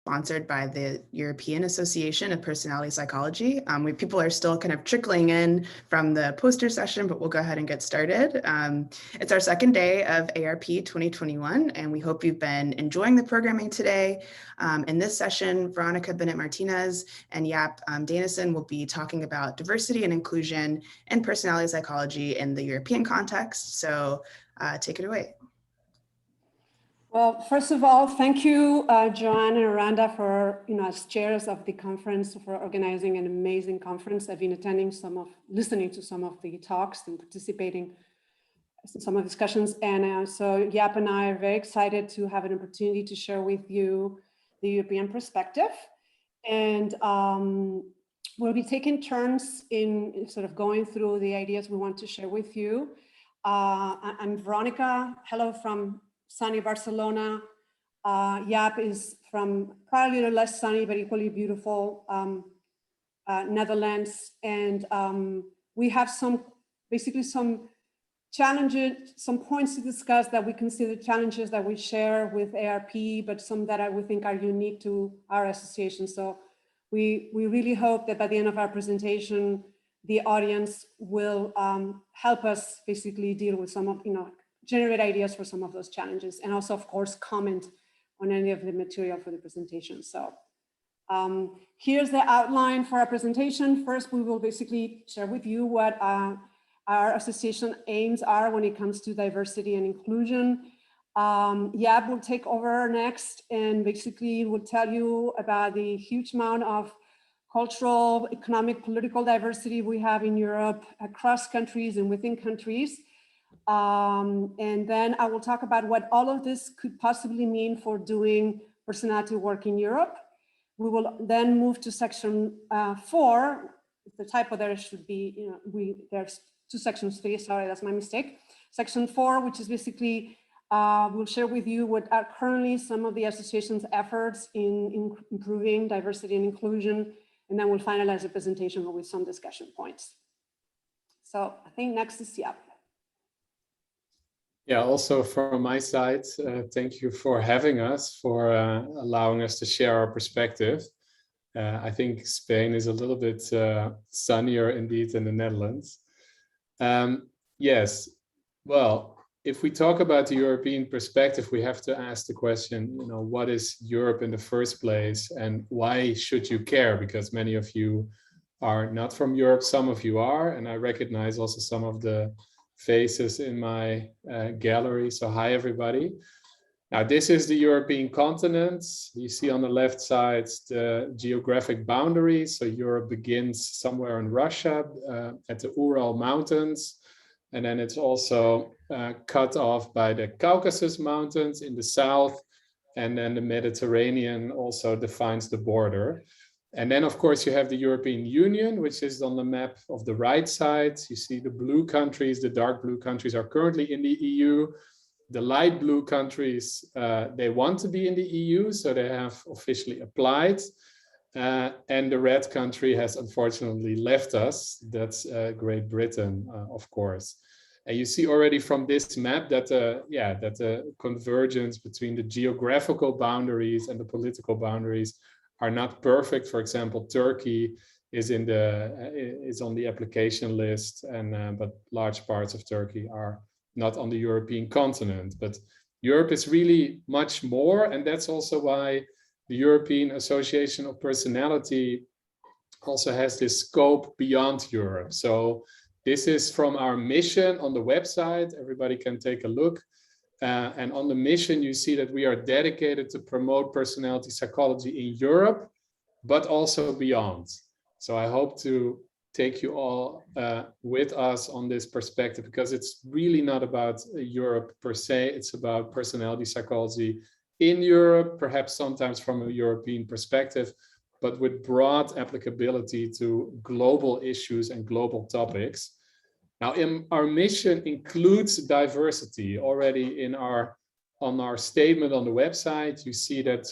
sponsored by the European Association of Personality Psychology. People are still kind of trickling in from the poster session, but we'll go ahead and get started. It's our second day of EAPP 2021, and we hope you've been enjoying the programming today. In this session, Veronica Bennett-Martinez and Jaap Danissen will be talking about diversity and inclusion and personality psychology in the European context. So take it away. Well, first of all, thank you, Joanne and Aranda, for, as chairs of the conference, for organizing an amazing conference. I've been listening to some of the talks and participating in some of the discussions. And so Jaap and I are very excited to have an opportunity to share with you the European perspective. And we'll be taking turns in sort of going through the ideas we want to share with you. I'm Veronica. Hello from sunny Barcelona. Jaap is from probably a little less sunny, but equally beautiful Netherlands. And we have basically some challenges, some points to discuss that we consider challenges that we share with EAPP, but some that we think are unique to our association. So we really hope that by the end of our presentation, the audience will help us basically deal with some of, generate ideas for some of those challenges, and also, of course, comment on any of the material for the presentation. So here's the outline for our presentation. First, we will basically share with you what our association aims are when it comes to diversity and inclusion. Jaap will take over next and basically will tell you about the huge amount of cultural, economic, political diversity we have in Europe across countries and within countries. And then I will talk about what all of this could possibly mean for doing personality work in Europe. We will then move to section 4. The typo there should be, there's 2 sections 3, sorry, that's my mistake. Section 4, which is basically, we'll share with you what are currently some of the association's efforts in improving diversity and inclusion. And then we'll finalize the presentation with some discussion points. So I think next is Jaap. Yeah, also from my side, thank you for having us, for allowing us to share our perspective. I think Spain is a little bit sunnier indeed than the Netherlands. Yes, well, if we talk about the European perspective, we have to ask the question, what is Europe in the first place and why should you care? Because many of you are not from Europe, some of you are, and I recognize also some of the faces in my gallery. So hi, everybody. Now, this is the European continent. You see on the left side the geographic boundaries. So Europe begins somewhere in Russia at the Ural Mountains. And then it's also cut off by the Caucasus Mountains in the south. And then the Mediterranean also defines the border. And then, of course, you have the European Union, which is on the map of the right side. You see the blue countries, the dark blue countries are currently in the EU. The light blue countries, they want to be in the EU, so they have officially applied. And the red country has unfortunately left us. That's Great Britain, of course. And you see already from this map that the convergence between the geographical boundaries and the political boundaries are not perfect. For example, Turkey is on the application list, but large parts of Turkey are not on the European continent. But Europe is really much more, and that's also why the European Association of Personality also has this scope beyond Europe. So this is from our mission on the website. Everybody can take a look. And on the mission, you see that we are dedicated to promote personality psychology in Europe, but also beyond. So I hope to take you all with us on this perspective, because it's really not about Europe per se. It's about personality psychology in Europe, perhaps sometimes from a European perspective, but with broad applicability to global issues and global topics. Now, our mission includes diversity. Already on our statement on the website, you see that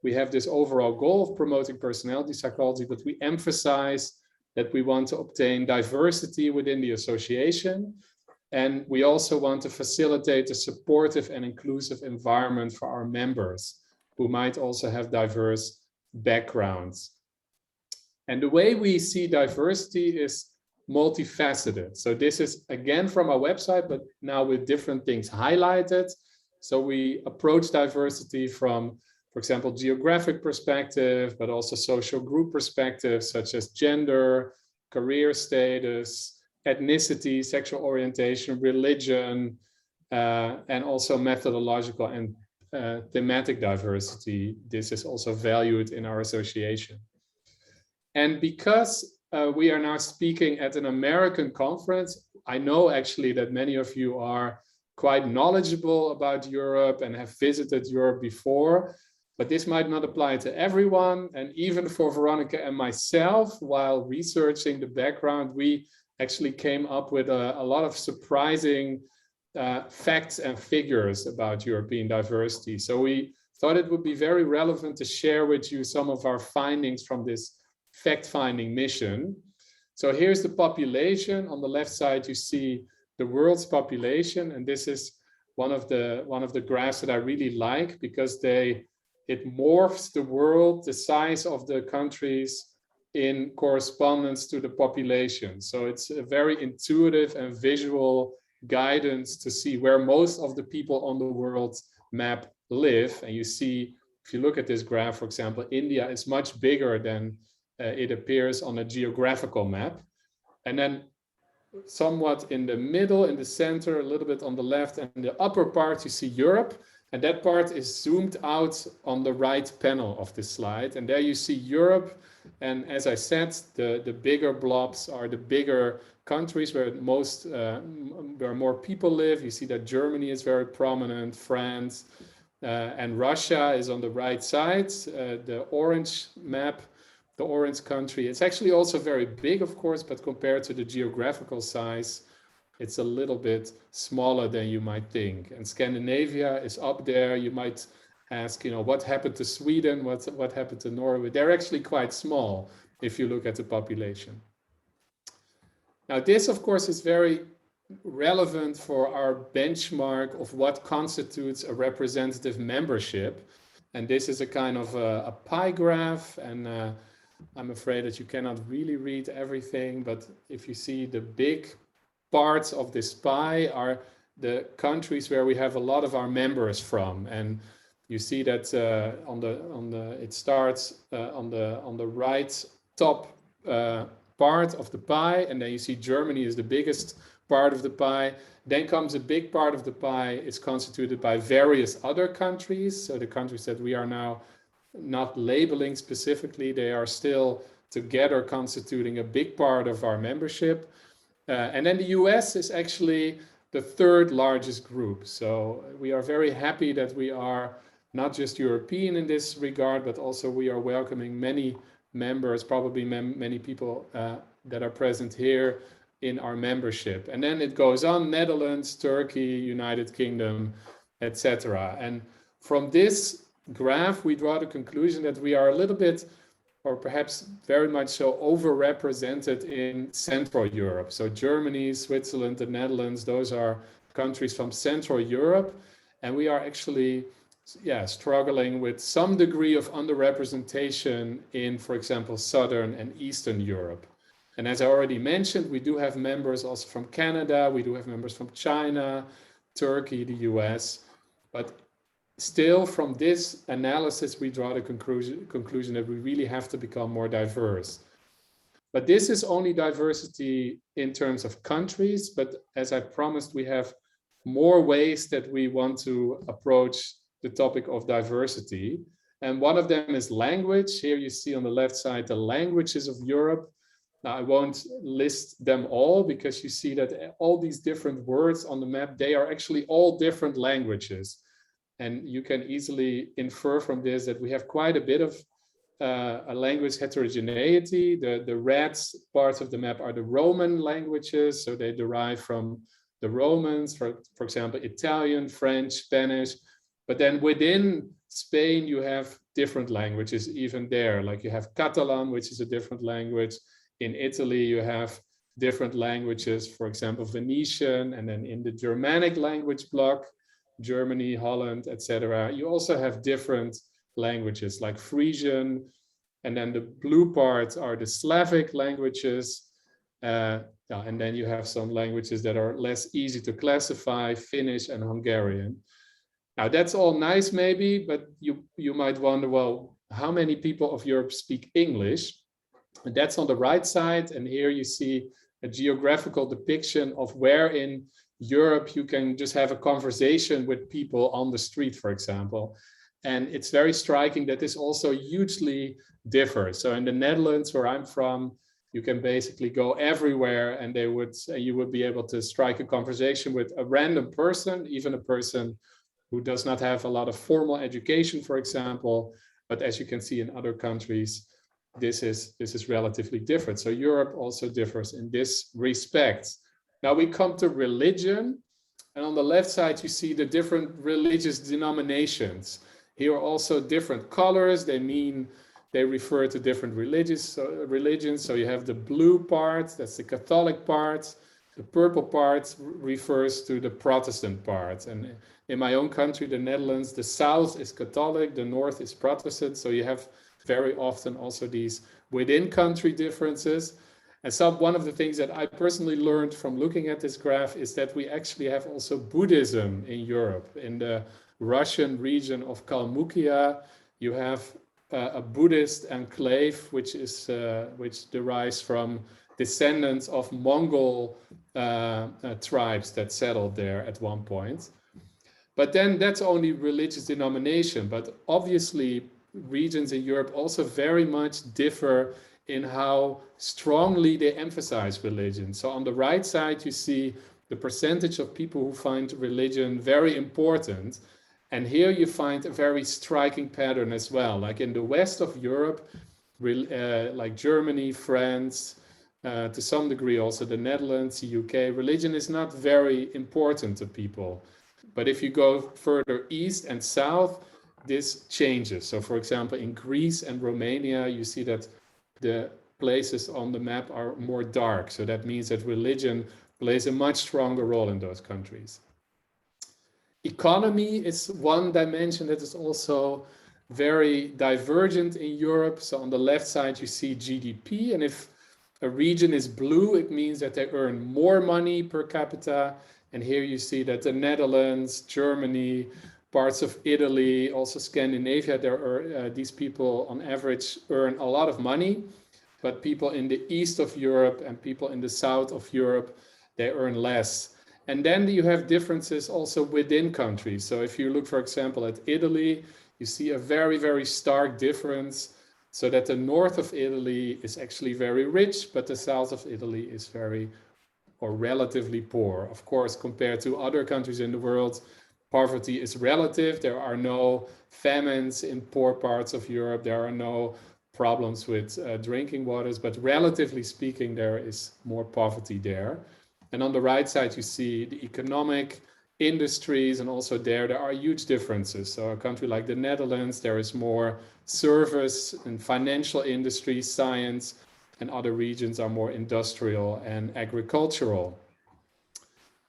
we have this overall goal of promoting personality psychology, but we emphasize that we want to obtain diversity within the association. And we also want to facilitate a supportive and inclusive environment for our members. who might also have diverse backgrounds. And the way we see diversity is multifaceted. So this is again from our website, but now with different things highlighted. So we approach diversity from, for example, geographic perspective, but also social group perspectives such as gender, career status, ethnicity, sexual orientation, religion, and also methodological and thematic diversity. This is also valued in our association. And because we are now speaking at an American conference, I know actually that many of you are quite knowledgeable about Europe and have visited Europe before, but this might not apply to everyone. And even for Veronica and myself, while researching the background, we actually came up with a lot of surprising facts and figures about European diversity. So we thought it would be very relevant to share with you some of our findings from this fact-finding mission. So here's the population. On the left side, you see the world's population, and this is one of the graphs that I really like because it morphs the world, the size of the countries in correspondence to the population. So it's a very intuitive and visual guidance to see where most of the people on the world map live. And you see, if you look at this graph, for example, India is much bigger than it appears on a geographical map. And then somewhat in the middle, in the center, a little bit on the left, and the upper part, you see Europe. And that part is zoomed out on the right panel of this slide. And there you see Europe. And as I said, the bigger blobs are the bigger countries where more people live. You see that Germany is very prominent, France, and Russia is on the right side. The orange map, the orange country, it's actually also very big, of course, but compared to the geographical size, it's a little bit smaller than you might think. And Scandinavia is up there. You might ask, what happened to Sweden? What happened to Norway? They're actually quite small if you look at the population. Now, this, of course, is very relevant for our benchmark of what constitutes a representative membership. And this is a kind of a pie graph, and I'm afraid that you cannot really read everything, but if you see the big parts of this pie are the countries where we have a lot of our members from. And you see that it starts on the right top part of the pie, and then you see Germany is the biggest part of the pie. Then comes a big part of the pie. It's constituted by various other countries. So the countries that we are now not labeling specifically, they are still together constituting a big part of our membership. And then the US is actually the third largest group. So we are very happy that we are not just European in this regard, but also we are welcoming many members, probably many people that are present here in our membership. And then it goes on, Netherlands, Turkey, United Kingdom, etc. And from this graph, we draw the conclusion that we are a little bit, or perhaps very much so, overrepresented in Central Europe. So Germany, Switzerland, the Netherlands, those are countries from Central Europe. And we are actually struggling with some degree of underrepresentation in, for example, Southern and Eastern Europe. And as I already mentioned, we do have members also from Canada, we do have members from China, Turkey, the US, but still from this analysis, we draw the conclusion that we really have to become more diverse. But this is only diversity in terms of countries, but as I promised, we have more ways that we want to approach the topic of diversity. And one of them is language. Here you see on the left side, the languages of Europe. Now, I won't list them all because you see that all these different words on the map, they are actually all different languages. And you can easily infer from this that we have quite a bit of a language heterogeneity. The red parts of the map are the Roman languages. So they derive from the Romans, for example, Italian, French, Spanish. But then within Spain, you have different languages even there. Like you have Catalan, which is a different language. In Italy, you have different languages, for example, Venetian, and then in the Germanic language block, Germany, Holland, etc. You also have different languages like Frisian, and then the blue parts are the Slavic languages. And then you have some languages that are less easy to classify, Finnish and Hungarian. Now that's all nice maybe, but you might wonder, well, how many people of Europe speak English? And that's on the right side. And here you see a geographical depiction of where in Europe you can just have a conversation with people on the street, for example. And it's very striking that this also hugely differs. So in the Netherlands, where I'm from, you can basically go everywhere and you would be able to strike a conversation with a random person, even a person who does not have a lot of formal education, for example. But as you can see in other countries, this is relatively different. So Europe also differs in this respect. Now we come to religion. And on the left side, you see the different religious denominations. Here are also different colors. They refer to different religions. So you have the blue part, that's the Catholic part. The purple part refers to the Protestant part. And in my own country, the Netherlands, the south is Catholic, the north is Protestant. So you have very often also these within country differences. And one of the things that I personally learned from looking at this graph is that we actually have also Buddhism in Europe. In the Russian region of Kalmykia, you have a Buddhist enclave, which derives from descendants of Mongol tribes that settled there at one point. But then that's only religious denomination. But obviously, regions in Europe also very much differ in how strongly they emphasize religion. So on the right side, you see the percentage of people who find religion very important. And here you find a very striking pattern as well. Like in the west of Europe, like Germany, France, to some degree also the Netherlands, the UK, religion is not very important to people. But if you go further east and south, this changes. So for example, in Greece and Romania, you see that the places on the map are more dark. So that means that religion plays a much stronger role in those countries. Economy is one dimension that is also very divergent in Europe. So on the left side, you see GDP. And if a region is blue, it means that they earn more money per capita. And here you see that the Netherlands, Germany, parts of Italy, also Scandinavia, these people on average earn a lot of money. But people in the east of Europe and people in the south of Europe, they earn less. And then you have differences also within countries. So if you look, for example, at Italy, you see a very, very stark difference. So that the north of Italy is actually very rich, but the south of Italy is very or relatively poor. Of course, compared to other countries in the world, poverty is relative. There are no famines in poor parts of Europe. There are no problems with drinking waters, but relatively speaking, there is more poverty there. And on the right side, you see the economic industries, and also there are huge differences. So a country like the Netherlands, there is more service and financial industry, science, and other regions are more industrial and agricultural.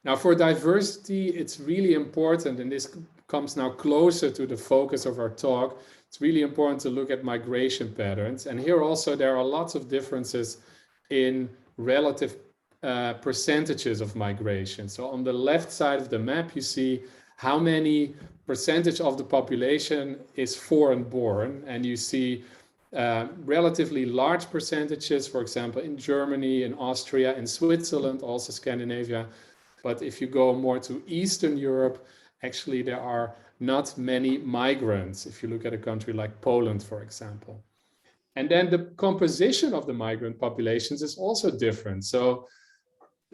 Now for diversity, it's really important, and this comes now closer to the focus of our talk. It's really important to look at migration patterns. And here also there are lots of differences in relative percentages of migration. So on the left side of the map, you see how many percentage of the population is foreign born. And you see relatively large percentages, for example, in Germany, in Austria, in Switzerland, also Scandinavia. But if you go more to Eastern Europe, actually there are not many migrants. If you look at a country like Poland, for example. And then the composition of the migrant populations is also different. So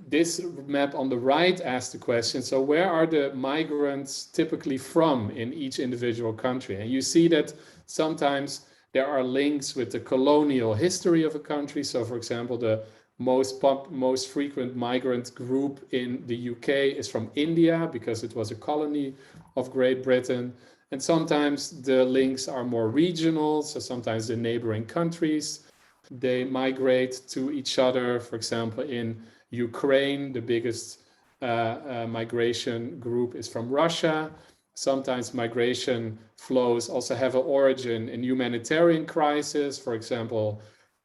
this map on the right asks the question, so where are the migrants typically from in each individual country? And you see that sometimes there are links with the colonial history of a country. So for example, the most frequent migrant group in the UK is from India because it was a colony of Great Britain. And sometimes the links are more regional. So sometimes the neighboring countries, they migrate to each other. For example, in Ukraine, the biggest migration group is from Russia. sometimes migration flows also have an origin in humanitarian crisis. For example,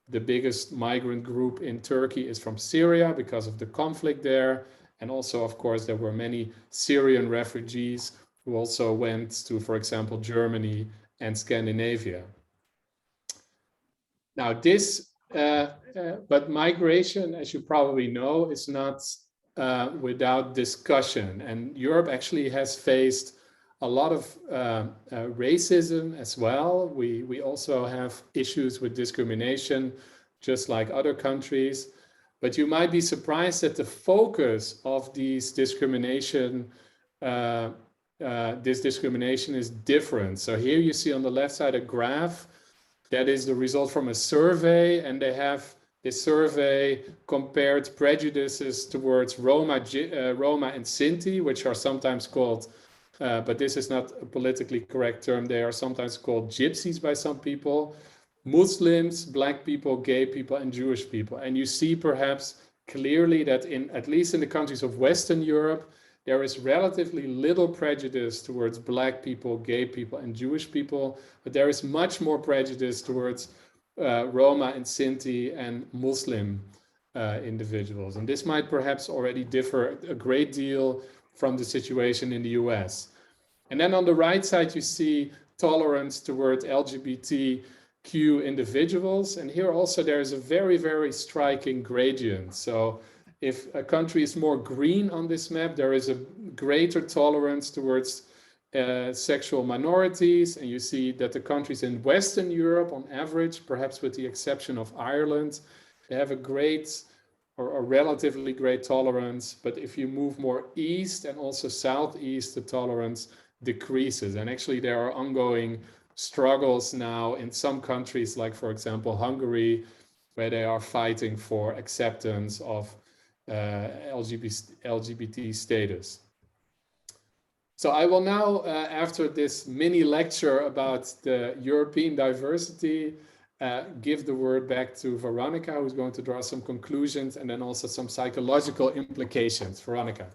the biggest migrant group in Turkey is from Syria because of the conflict there. And also, of course, there were many Syrian refugees who also went to, for example, Germany and Scandinavia. Now but migration, as you probably know, is not without discussion. And Europe actually has faced a lot of racism as well. We also have issues with discrimination, just like other countries. But you might be surprised that the focus of these discrimination, this discrimination is different. So here you see on the left side a graph that is the result from a survey, and they have this survey compared prejudices towards Roma and Sinti, which are sometimes called, but this is not a politically correct term, they are sometimes called gypsies by some people, Muslims, Black people, gay people, and Jewish people. And you see perhaps clearly that at least in the countries of Western Europe, there is relatively little prejudice towards Black people, gay people, and Jewish people, but there is much more prejudice towards Roma and Sinti and Muslim individuals. And this might perhaps already differ a great deal from the situation in the US. And then on the right side, you see tolerance towards LGBTQ individuals. And here also there is a very, very striking gradient. So if a country is more green on this map, there is a greater tolerance towards sexual minorities. And you see that the countries in Western Europe, on average, perhaps with the exception of Ireland, they have a great or a relatively great tolerance. But if you move more east and also southeast, the tolerance decreases. And actually, there are ongoing struggles now in some countries, like, for example, Hungary, where they are fighting for acceptance of LGBT status. So I will now, after this mini lecture about the European diversity, give the word back to Veronica, who's going to draw some conclusions and then also some psychological implications. Veronica.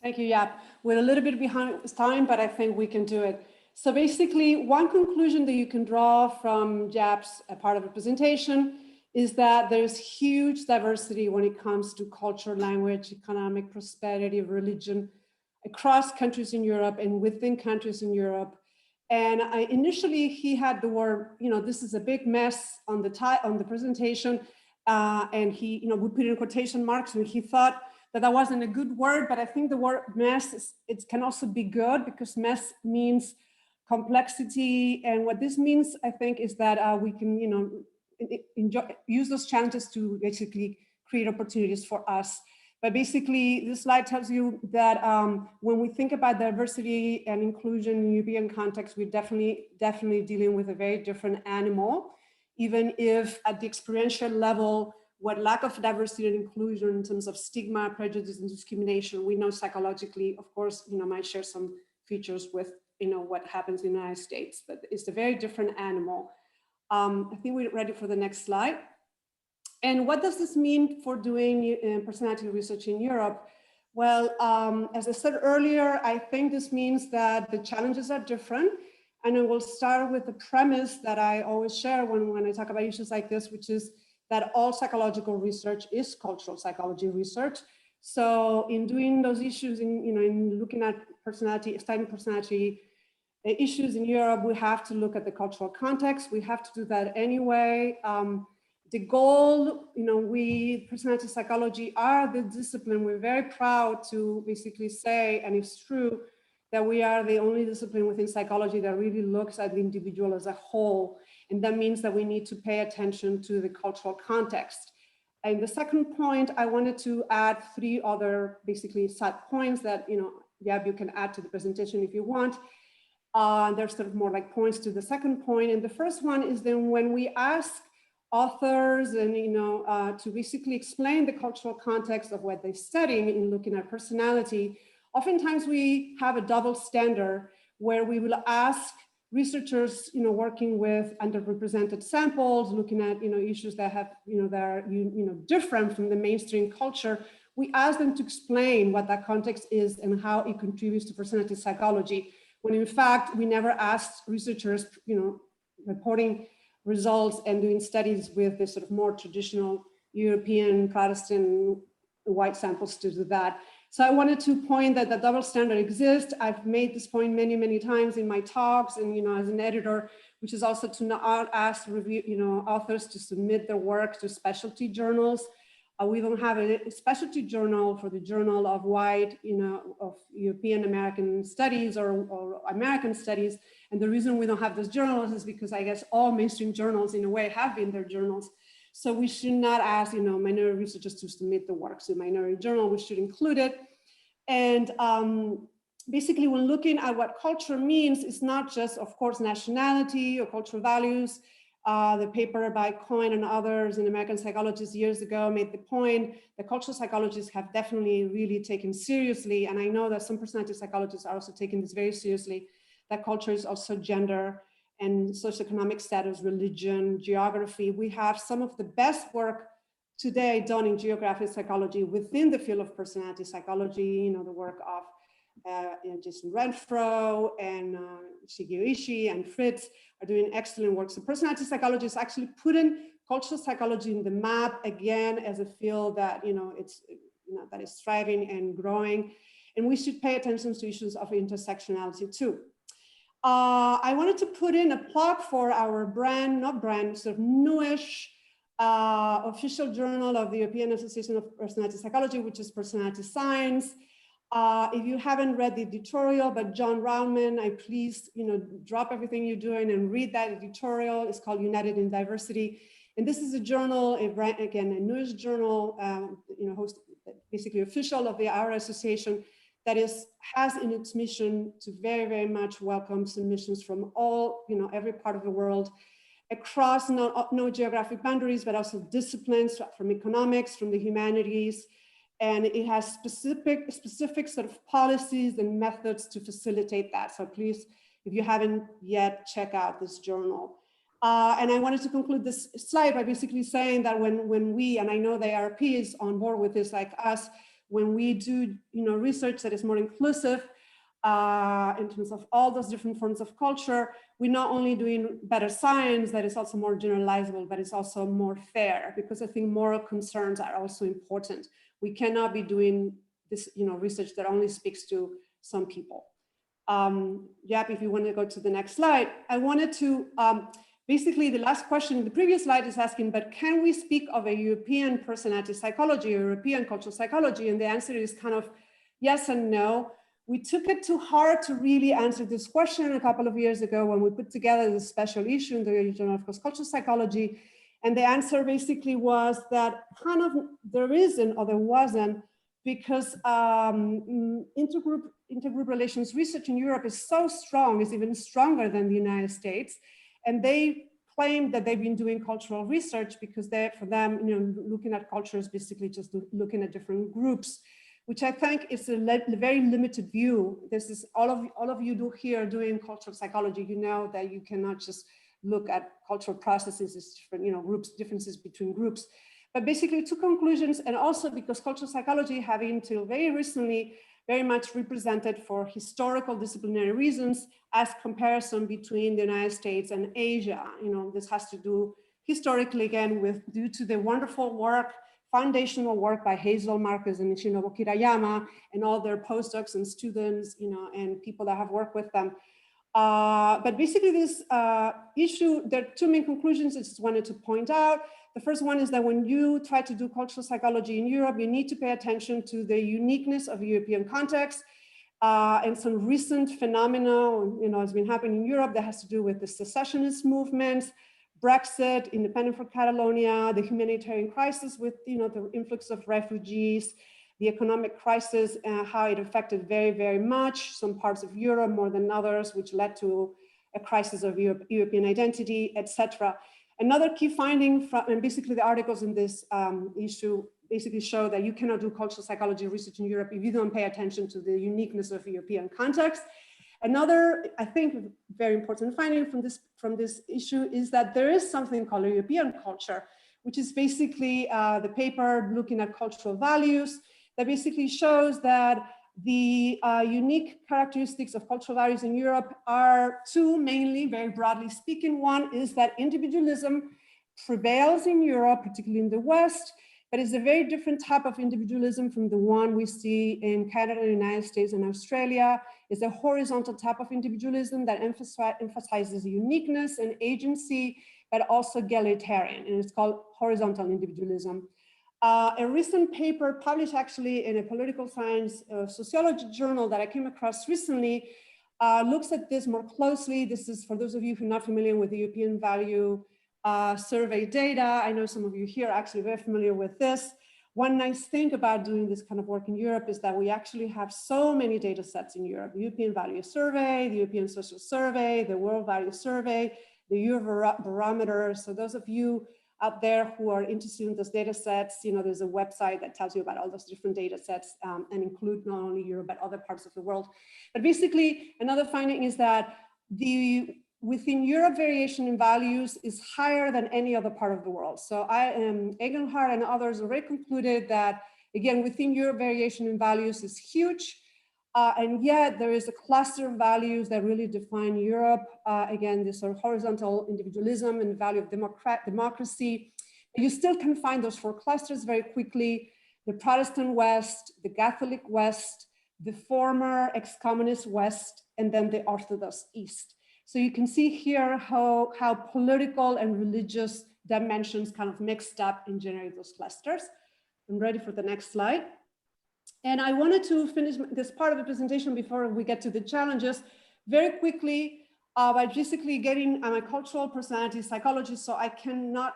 Thank you, Jaap. We're a little bit behind time, but I think we can do it. So basically, one conclusion that you can draw from Jaap's part of the presentation is that there's huge diversity when it comes to culture, language, economic prosperity, religion, across countries in Europe and within countries in Europe. And initially he had the word, this is a big mess on the presentation. And he, we put it in quotation marks, and he thought that wasn't a good word, but I think the word mess, it can also be good, because mess means complexity. And what this means, I think, is that we can, use those challenges to basically create opportunities for us. But basically, this slide tells you that when we think about diversity and inclusion in European context, we're definitely dealing with a very different animal, even if at the experiential level, what lack of diversity and inclusion in terms of stigma, prejudice, and discrimination, we know psychologically, of course, might share some features with, what happens in the United States, but it's a very different animal. I think we're ready for the next slide. And what does this mean for doing personality research in Europe? Well, as I said earlier, I think this means that the challenges are different. And I will start with the premise that I always share when I talk about issues like this, which is that all psychological research is cultural psychology research. So in doing those issues, in looking at personality, studying personality issues in Europe, we have to look at the cultural context. We have to do that anyway. The goal, we personality psychology are the discipline. We're very proud to basically say, and it's true, that we are the only discipline within psychology that really looks at the individual as a whole. And that means that we need to pay attention to the cultural context. And the second point, I wanted to add 3 other basically side points that, you can add to the presentation if you want. They're sort of more like points to the second point. And the first one is then when we ask authors and, to basically explain the cultural context of what they're studying in looking at personality, oftentimes we have a double standard where we will ask researchers, working with underrepresented samples, looking at, issues that have, that are, different from the mainstream culture. We ask them to explain what that context is and how it contributes to personality psychology. when in fact, we never asked researchers, reporting results and doing studies with the sort of more traditional European Protestant white samples to do that. So I wanted to point that the double standard exists. I've made this point many, many times in my talks and, as an editor, which is also to not ask authors to submit their work to specialty journals. We don't have a specialty journal for the Journal of White, of European American Studies or American Studies. And the reason we don't have those journals is because I guess all mainstream journals in a way have been their journals. So we should not ask, minority researchers to submit the work to minority journal, we should include it. And basically when looking at what culture means, it's not just, of course, nationality or cultural values. The paper by Cohen and others and American psychologists years ago made the point that cultural psychologists have definitely really taken seriously. And I know that some personality psychologists are also taking this very seriously, that culture is also gender and socioeconomic status, religion, geography. We have some of the best work today done in geographic psychology within the field of personality psychology, the work of Jason Renfro and Shigeo Ishii and Fritz are doing excellent work. So personality psychology is actually putting cultural psychology in the map again as a field that, that is thriving and growing. And we should pay attention to issues of intersectionality too. I wanted to put in a plug for our sort of newish official journal of the European Association of Personality Psychology, which is Personality Science. If you haven't read the editorial by John Roundman, please, drop everything you're doing and read that editorial. It's called United in Diversity. And this is a journal, again, a newish journal, basically official of our association, that has in its mission to very, very much welcome submissions from all, every part of the world, across no geographic boundaries, but also disciplines from economics, from the humanities. And it has specific sort of policies and methods to facilitate that. So please, if you haven't yet, check out this journal. And I wanted to conclude this slide by basically saying that when we, and I know the ARP is on board with this like us, when we do research that is more inclusive in terms of all those different forms of culture, we're not only doing better science that is also more generalizable, but it's also more fair, because I think moral concerns are also important. We cannot be doing this research that only speaks to some people. Yap, if you want to go to the next slide, I wanted to, basically the last question in the previous slide is asking, but can we speak of a European personality psychology or European cultural psychology? And the answer is kind of yes and no. We took it to heart to really answer this question a couple of years ago when we put together the special issue in the Journal of Cultural Psychology. And the answer basically was that kind of there isn't or there wasn't, because intergroup relations research in Europe is so strong, it's even stronger than the United States. And they claim that they've been doing cultural research because for them, looking at culture is basically just looking at different groups, which I think is a very limited view. This is all of you do here doing cultural psychology. You know that you cannot just look at cultural processes as different, groups, differences between groups. But basically two conclusions, and also because cultural psychology having till very recently very much represented for historical disciplinary reasons as comparison between the United States and Asia. This has to do historically again due to the wonderful work, foundational work by Hazel Marcus and Shinobu Kirayama and all their postdocs and students, and people that have worked with them. But basically this issue, there are two main conclusions I just wanted to point out. The first one is that when you try to do cultural psychology in Europe, you need to pay attention to the uniqueness of European context and some recent phenomena, has been happening in Europe that has to do with the secessionist movements, Brexit, independence for Catalonia, the humanitarian crisis with, the influx of refugees, the economic crisis, how it affected very, very much some parts of Europe more than others, which led to a crisis of European identity, etc. Another key finding and basically the articles in this issue basically show that you cannot do cultural psychology research in Europe if you don't pay attention to the uniqueness of European context. Another, I think, very important finding from this issue is that there is something called European culture, which is basically the paper looking at cultural values that basically shows that The unique characteristics of cultural values in Europe are two, mainly, very broadly speaking. One is that individualism prevails in Europe, particularly in the West, but it's a very different type of individualism from the one we see in Canada, the United States, and Australia. It's a horizontal type of individualism that emphasizes uniqueness and agency, but also egalitarian, and it's called horizontal individualism. A recent paper published actually in a political science sociology journal that I came across recently looks at this more closely. This is for those of you who are not familiar with the European value survey data. I know some of you here are actually very familiar with this. One nice thing about doing this kind of work in Europe is that we actually have so many data sets in Europe: the European Value Survey, the European Social Survey, the World Value Survey, the Eurobarometer. So those of you out there who are interested in those data sets, there's a website that tells you about all those different data sets and include not only Europe, but other parts of the world. But basically, another finding is that within Europe, variation in values is higher than any other part of the world. So Egelhard and others already concluded that, again, within Europe, variation in values is huge. And yet there is a cluster of values that really define Europe. Again, this sort of horizontal individualism and value of democracy. You still can find those four clusters very quickly: the Protestant West, the Catholic West, the former ex-communist West, and then the Orthodox East. So you can see here how political and religious dimensions kind of mixed up and generate those clusters. I'm ready for the next slide. And I wanted to finish this part of the presentation before we get to the challenges very quickly by basically getting, I'm a cultural personality psychologist, so I cannot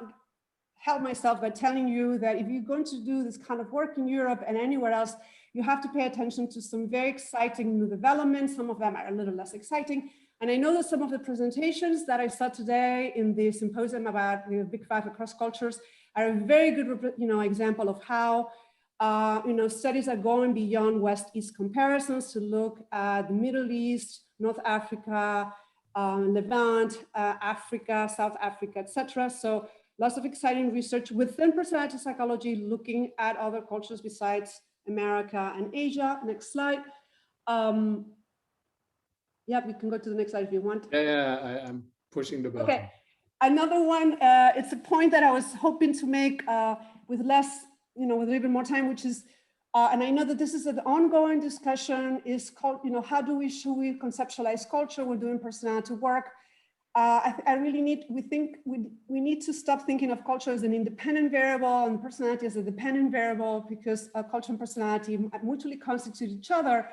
help myself by telling you that if you're going to do this kind of work in Europe and anywhere else, you have to pay attention to some very exciting new developments. Some of them are a little less exciting. And I know that some of the presentations that I saw today in the symposium about the Big Five across cultures are a very good example of how studies are going beyond West-East comparisons to look at the Middle East, North Africa, Levant, Africa, South Africa, etc. So lots of exciting research within personality psychology, looking at other cultures besides America and Asia. Next slide. Yeah, we can go to the next slide if you want. Yeah, I'm pushing the button. Okay, another one, it's a point that I was hoping to make with less, with a little bit more time, which is, and I know that this is an ongoing discussion, is called, how should we conceptualize culture? We're doing personality work. We need to stop thinking of culture as an independent variable and personality as a dependent variable, because culture and personality mutually constitute each other.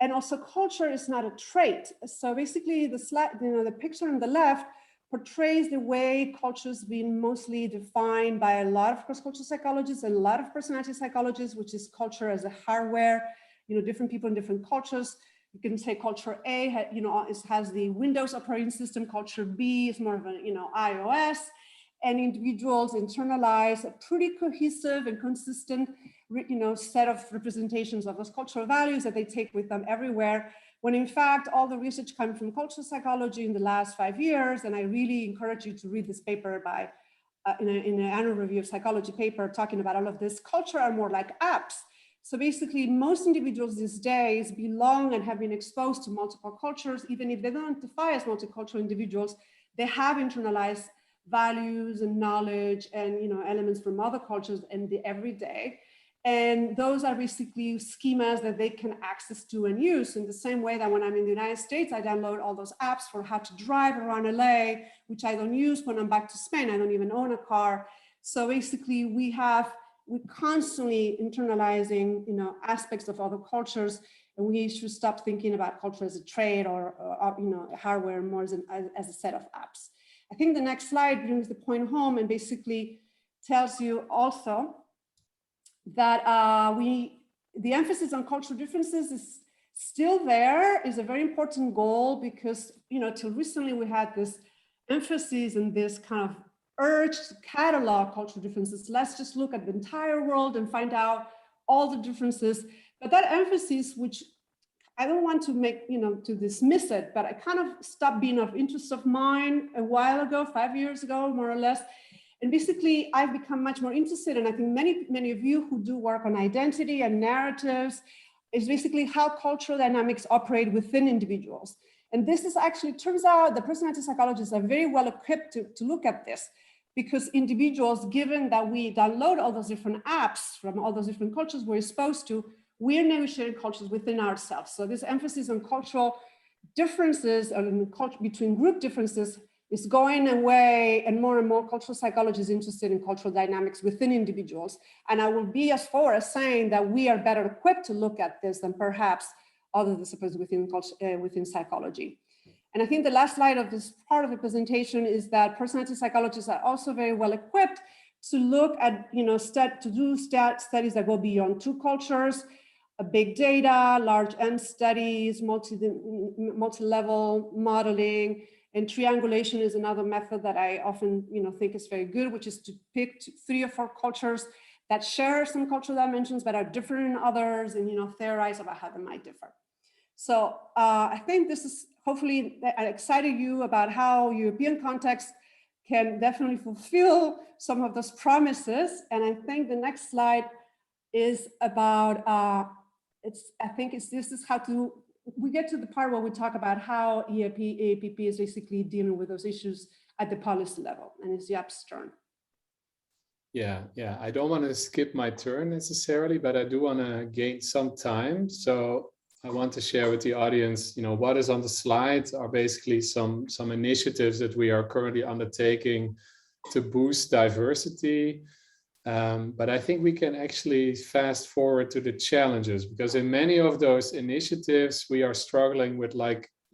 And also culture is not a trait. So basically the slide, the picture on the left portrays the way culture's been mostly defined by a lot of cross-cultural psychologists and a lot of personality psychologists, which is culture as a hardware, different people in different cultures. You can say culture A, has the Windows operating system. Culture B is more of an, iOS, and individuals internalize a pretty cohesive and consistent, set of representations of those cultural values that they take with them everywhere. When in fact, all the research coming from cultural psychology in the last 5 years, and I really encourage you to read this paper by, in an annual review of psychology paper talking about all of this, culture are more like apps. So basically, most individuals these days belong and have been exposed to multiple cultures. Even if they don't identify as multicultural individuals, they have internalized values and knowledge and elements from other cultures in the everyday. And those are basically schemas that they can access to and use in the same way that when I'm in the United States, I download all those apps for how to drive around LA, which I don't use when I'm back to Spain. I don't even own a car. So basically we're constantly internalizing, aspects of other cultures, and we should stop thinking about culture as a trait or hardware more as a set of apps. I think the next slide brings the point home and basically tells you also that the emphasis on cultural differences is still there, is a very important goal, because till recently we had this emphasis and this kind of urge to catalog cultural differences. Let's just look at the entire world and find out all the differences. But that emphasis, which I don't want to make, to dismiss it, but I kind of stopped being of interest of mine a while ago, 5 years ago, more or less. And basically, I've become much more interested, and I think many of you who do work on identity and narratives is basically how cultural dynamics operate within individuals. And this is actually, turns out the personality psychologists are very well equipped to look at this, because individuals, given that we download all those different apps from all those different cultures we're exposed to, we're negotiating cultures within ourselves. So this emphasis on cultural differences between group differences is going away, and more cultural psychology is interested in cultural dynamics within individuals. And I will be as far as saying that we are better equipped to look at this than perhaps other disciplines within psychology. And I think the last slide of this part of the presentation is that personality psychologists are also very well equipped to look at, studies that go beyond two cultures, big data, large N studies, multi-level modeling, and triangulation is another method that I often think is very good, which is to pick 3 or 4 cultures that share some cultural dimensions but are different in others, and theorize about how they might differ. So I think this is hopefully excited you about how European context can definitely fulfill some of those promises. And I think the next slide is about, this is how we get to the part where we talk about how EAPP is basically dealing with those issues at the policy level, and it's Jaap's turn. Yeah, I don't want to skip my turn necessarily, but I do want to gain some time. So I want to share with the audience, what is on the slides are basically some initiatives that we are currently undertaking to boost diversity. But I think we can actually fast forward to the challenges, because in many of those initiatives, we are struggling with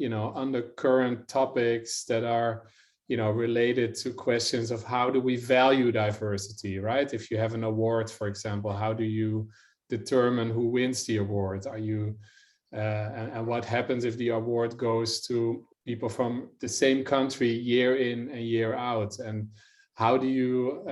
undercurrent topics that are, related to questions of how do we value diversity, right? If you have an award, for example, how do you determine who wins the award? Are you, and what happens if the award goes to people from the same country year in and year out? And how do you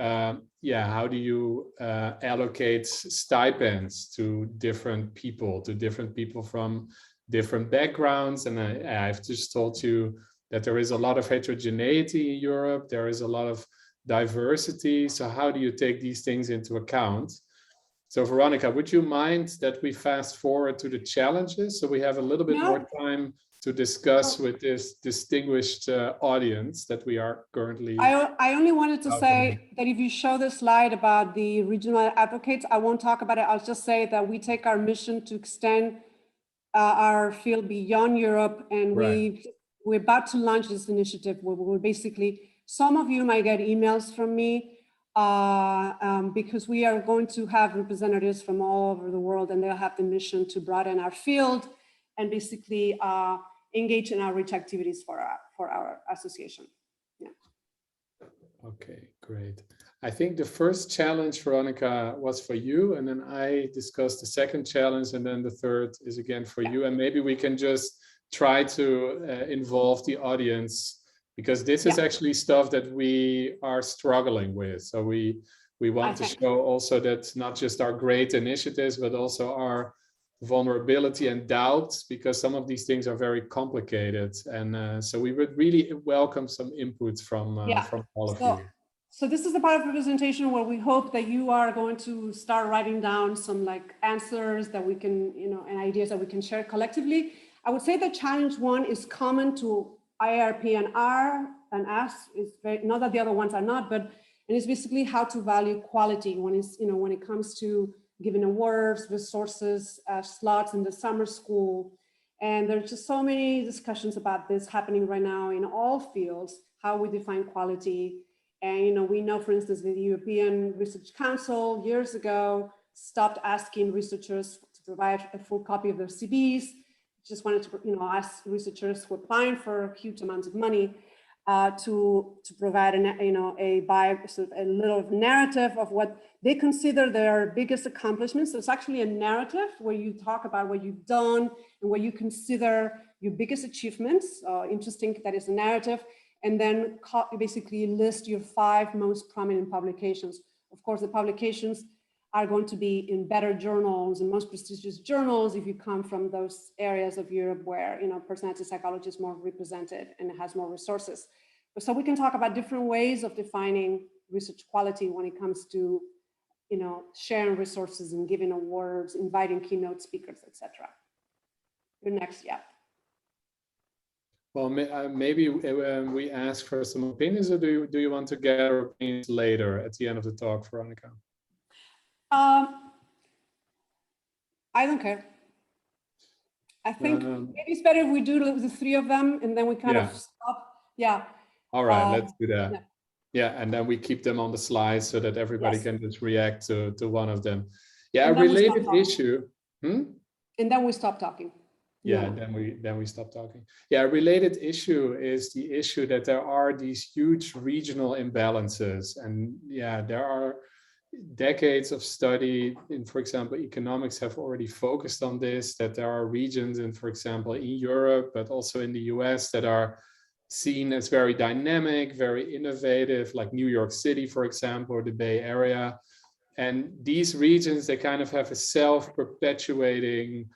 allocate stipends to different people from different backgrounds? And I've just told you that there is a lot of heterogeneity in Europe. There is a lot of diversity. So how do you take these things into account? So Veronica, would you mind that we fast forward to the challenges so we have a little bit more time to discuss with this distinguished audience that we are currently... I only wanted to say that if you show the slide about the regional advocates, I won't talk about it. I'll just say that we take our mission to extend our field beyond Europe, and we're about to launch this initiative where we're basically, some of you might get emails from me because we are going to have representatives from all over the world, and they'll have the mission to broaden our field and basically engage in outreach activities for our association. Yeah. Okay, great. I think the first challenge, Veronica, was for you, and then I discussed the second challenge, and then the third is again for you. And maybe we can just try to involve the audience, because this is actually stuff that we are struggling with. So we want to show also that not just our great initiatives, but also our vulnerability and doubts, because some of these things are very complicated. And so we would really welcome some inputs from all of you. So this is the part of the presentation where we hope that you are going to start writing down some answers that we can, and ideas that we can share collectively. I would say that challenge 1 is common to IARP and R and S. It's not that the other ones are not, but and it's basically how to value quality when it comes to giving awards, resources, slots in the summer school. And there's just so many discussions about this happening right now in all fields, how we define quality. And we know, for instance, the European Research Council years ago stopped asking researchers to provide a full copy of their CVs. Just wanted to ask researchers who are applying for huge amounts of money to provide a little narrative of what they consider their biggest accomplishments. So it's actually a narrative where you talk about what you've done and what you consider your biggest achievements. Interesting that is a narrative. And then basically list your 5 most prominent publications. Of course, the publications are going to be in better journals and most prestigious journals if you come from those areas of Europe where personality psychology is more represented and it has more resources. So we can talk about different ways of defining research quality when it comes to sharing resources and giving awards, inviting keynote speakers, etc. You're next, yeah. Well, maybe we ask for some opinions, or do you want to gather opinions later at the end of the talk, Veronica? I don't care. I think maybe it's better if we do the three of them and then we kind of stop. Yeah. All right, let's do that. Yeah. Yeah, and then we keep them on the slides so that everybody can just react to one of them. Yeah, and a related issue. And then we stop talking. Yeah, then we stop talking. Yeah, a related issue is the issue that there are these huge regional imbalances. And yeah, there are decades of study in, for example, economics have already focused on this, that there are regions in, for example, in Europe, but also in the US that are seen as very dynamic, very innovative, like New York City, for example, or the Bay Area. And these regions, they kind of have a self-perpetuating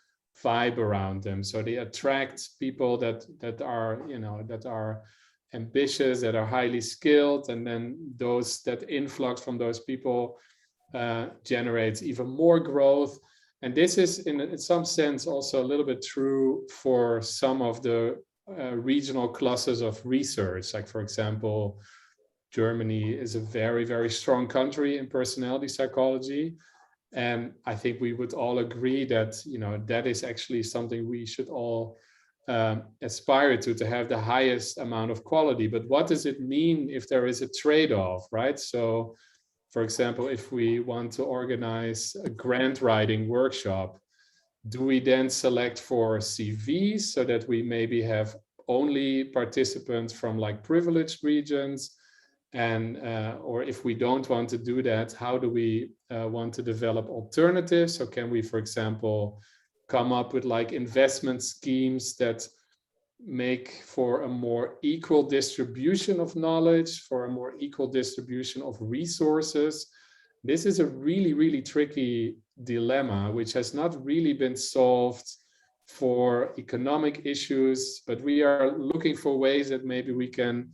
vibe around them. So they attract people that are ambitious, that are highly skilled, and then that influx from those people generates even more growth. And this is in some sense also a little bit true for some of the regional classes of research. Like, for example, Germany is a very, very strong country in personality psychology. And I think we would all agree that, that is actually something we should all aspire to have the highest amount of quality. But what does it mean if there is a trade-off, right? So, for example, if we want to organize a grant writing workshop, do we then select for CVs so that we maybe have only participants from like privileged regions? And or if we don't want to do that, how do we want to develop alternatives? So can we, for example, come up with like investment schemes that make for a more equal distribution of knowledge, for a more equal distribution of resources? This is a really, really tricky dilemma, which has not really been solved for economic issues, but we are looking for ways that maybe we can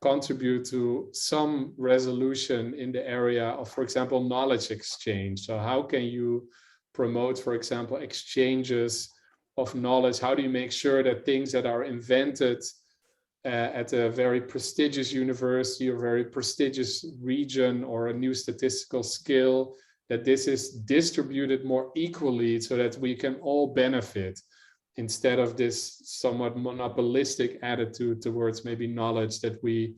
contribute to some resolution in the area of, for example, knowledge exchange. So how can you promote, for example, exchanges of knowledge? How do you make sure that things that are invented at a very prestigious university or very prestigious region or a new statistical skill, that this is distributed more equally so that we can all benefit, instead of this somewhat monopolistic attitude towards maybe knowledge, that we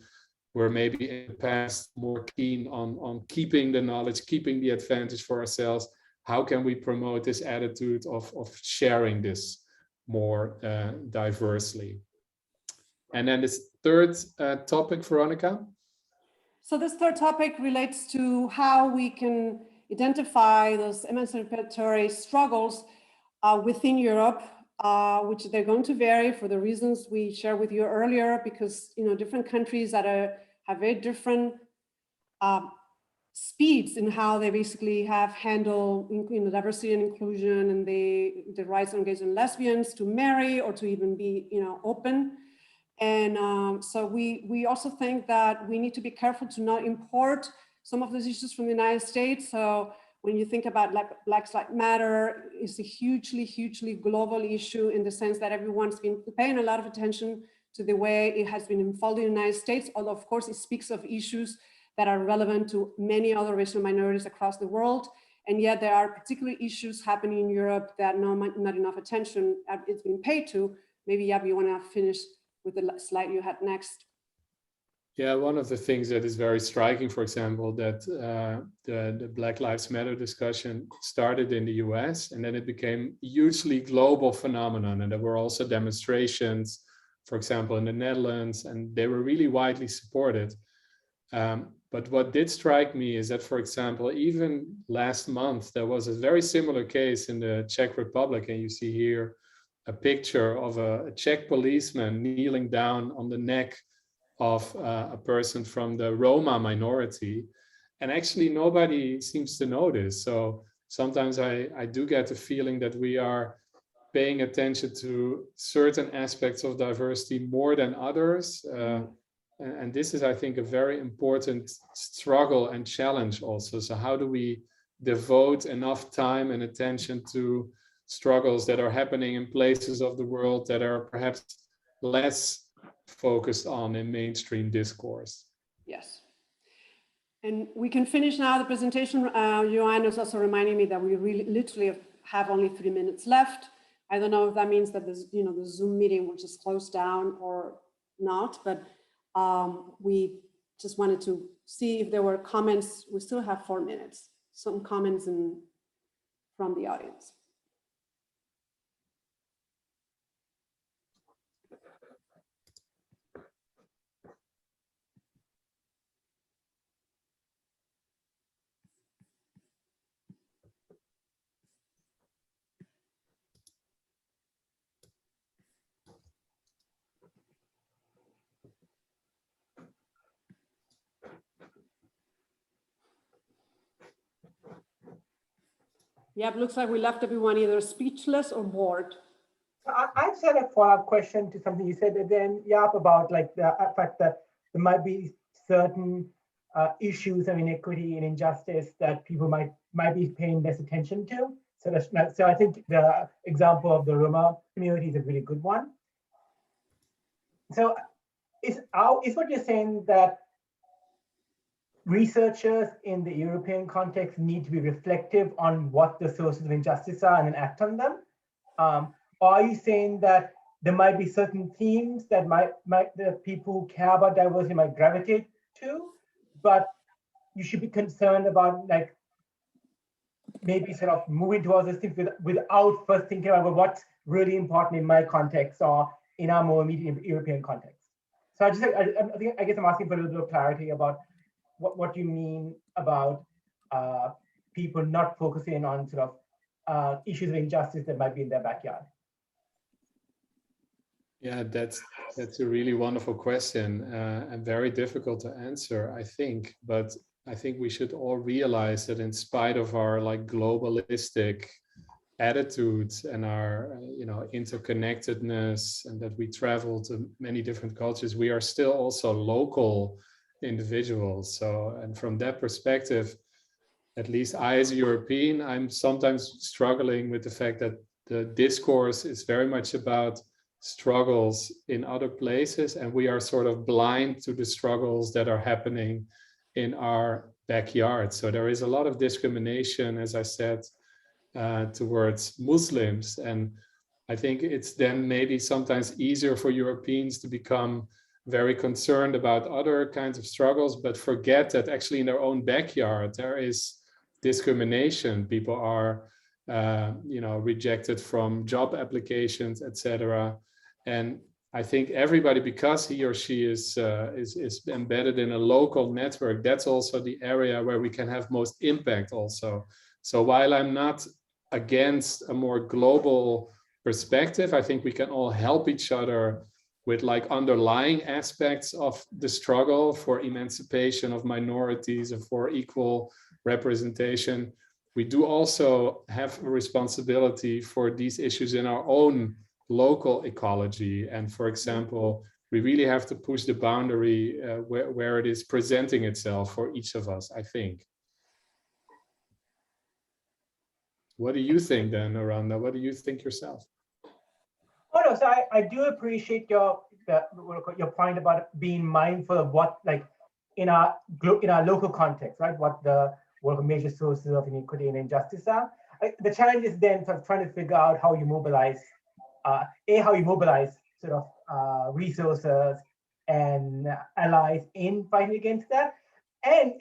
were maybe in the past more keen on keeping the knowledge, keeping the advantage for ourselves. How can we promote this attitude of sharing this more diversely? And then this third topic, Veronica. So this third topic relates to how we can identify those emancipatory struggles within Europe, which they're going to vary for the reasons we shared with you earlier, because different countries that have very different speeds in how they basically have handled diversity and inclusion and the rights of gays and lesbians to marry or to even be open. And so we also think that we need to be careful to not import some of those issues from the United States. So when you think about Black Lives Matter, it's a hugely, hugely global issue in the sense that everyone's been paying a lot of attention to the way it has been unfolded in the United States, although of course it speaks of issues that are relevant to many other racial minorities across the world. And yet there are particular issues happening in Europe that not enough attention is being paid to. Maybe, Yab, you want to finish with the slide you had next. Yeah, one of the things that is very striking, for example, that the Black Lives Matter discussion started in the US, and then it became a hugely global phenomenon. And there were also demonstrations, for example, in the Netherlands, and they were really widely supported. But what did strike me is that, for example, even last month, there was a very similar case in the Czech Republic. And you see here a picture of a Czech policeman kneeling down on the neck of a person from the Roma minority. And actually nobody seems to notice. So sometimes I do get the feeling that we are paying attention to certain aspects of diversity more than others. And this is, I think, a very important struggle and challenge also. So how do we devote enough time and attention to struggles that are happening in places of the world that are perhaps less focused on in mainstream discourse. Yes. And we can finish now the presentation. Joanne is also reminding me that we really literally have only 3 minutes left. I don't know if that means that this, the Zoom meeting will just close down or not, but we just wanted to see if there were comments. We still have 4 minutes. Some comments from the audience. Yep, looks like we left everyone either speechless or bored. I just had a follow-up question to something you said then, Jaap, about like the fact that there might be certain issues of inequity and injustice that people might be paying less attention to. So I think the example of the Roma community is a really good one. So is what you're saying that researchers in the European context need to be reflective on what the sources of injustice are and then act on them? Or are you saying that there might be certain themes that the people who care about diversity might gravitate to, but you should be concerned about like maybe sort of moving towards those things without first thinking about what's really important in my context or in our more immediate European context? So I guess I'm asking for a little bit of clarity about what you mean about people not focusing on sort of issues of injustice that might be in their backyard. Yeah, that's a really wonderful question and very difficult to answer, I think. But I think we should all realize that in spite of our like globalistic attitudes and our interconnectedness, and that we travel to many different cultures, we are still also local individuals. So, and from that perspective, at least I as a European, I'm sometimes struggling with the fact that the discourse is very much about struggles in other places, and we are sort of blind to the struggles that are happening in our backyard. So there is a lot of discrimination, as I said, towards Muslims, and I think it's then maybe sometimes easier for Europeans to become very concerned about other kinds of struggles, but forget that actually in their own backyard there is discrimination. People are rejected from job applications, etc. And I think everybody, because he or she is embedded in a local network, that's also the area where we can have most impact also. So while I'm not against a more global perspective, I think we can all help each other with like underlying aspects of the struggle for emancipation of minorities and for equal representation. We do also have a responsibility for these issues in our own local ecology. And for example, we really have to push the boundary where it is presenting itself for each of us, I think. What do you think then, Aranda? What do you think yourself? Oh no, so I do appreciate your point about being mindful of what, like, in our local context, right? What the major sources of inequity and injustice are. The challenge is then sort of trying to figure out how you mobilize, sort of resources and allies in fighting against that. And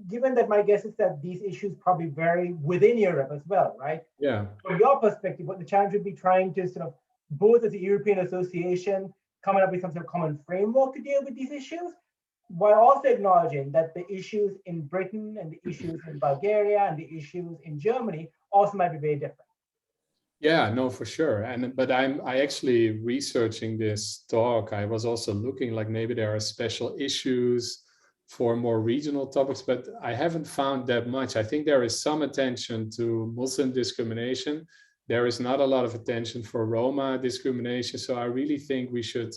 given that my guess is that these issues probably vary within Europe as well, right? Yeah. From your perspective, what the challenge would be trying to sort of, both as a European association, coming up with some sort of common framework to deal with these issues, while also acknowledging that the issues in Britain and the issues in Bulgaria and the issues in Germany also might be very different. Yeah, no, for sure. But I actually researching this talk, I was also looking like maybe there are special issues for more regional topics, but I haven't found that much. I think there is some attention to Muslim discrimination. There is not a lot of attention for Roma discrimination. So I really think we should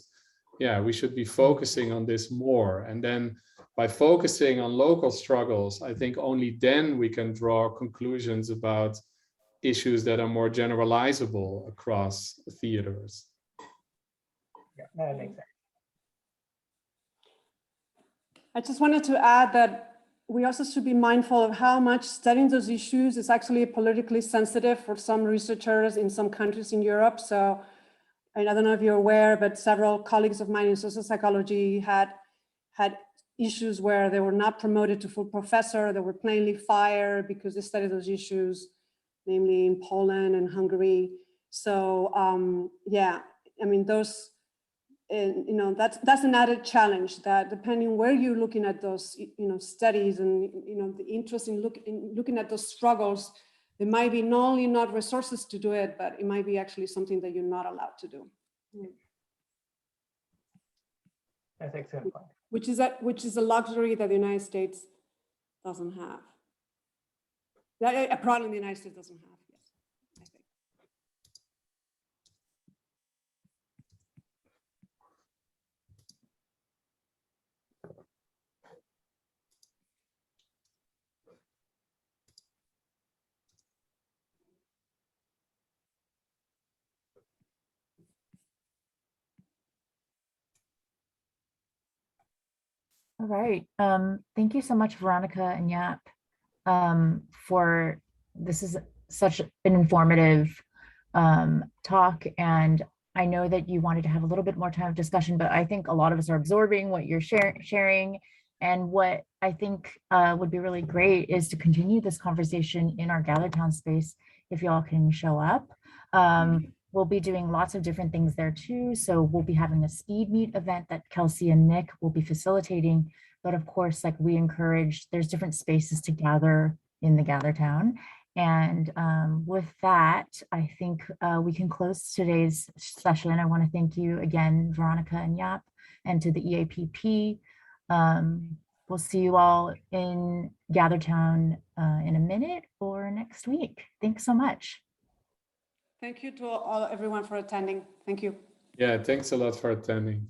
be focusing on this more. And then by focusing on local struggles, I think only then we can draw conclusions about issues that are more generalizable across theaters. Yeah, that makes sense. I just wanted to add that we also should be mindful of how much studying those issues is actually politically sensitive for some researchers in some countries in Europe. So, and I don't know if you're aware, but several colleagues of mine in social psychology had issues where they were not promoted to full professor. They were plainly fired because they studied those issues, namely in Poland and Hungary. So yeah, I mean, those, and you know, that's an added challenge, that depending where you're looking at those, you know, studies and, you know, the interest in looking at those struggles, there might be not only not resources to do it, but it might be actually something that you're not allowed to do. That's an excellent point. Which is a luxury that the United States doesn't have. That a problem the United States doesn't have. Yes, I think. All right. Thank you so much, Veronica and Yap, for this is such an informative talk. And I know that you wanted to have a little bit more time of discussion, but I think a lot of us are absorbing what you're sharing. And what I think would be really great is to continue this conversation in our GatherTown space if y'all can show up. We'll be doing lots of different things there too. So we'll be having a speed meet event that Kelsey and Nick will be facilitating. But of course, like we encourage, there's different spaces to gather in the GatherTown. And with that, I think we can close today's session. I want to thank you again, Veronica and Yap, and to the EAPP. We'll see you all in GatherTown in a minute or next week. Thanks so much. Thank you to everyone for attending. Thank you. Yeah, thanks a lot for attending.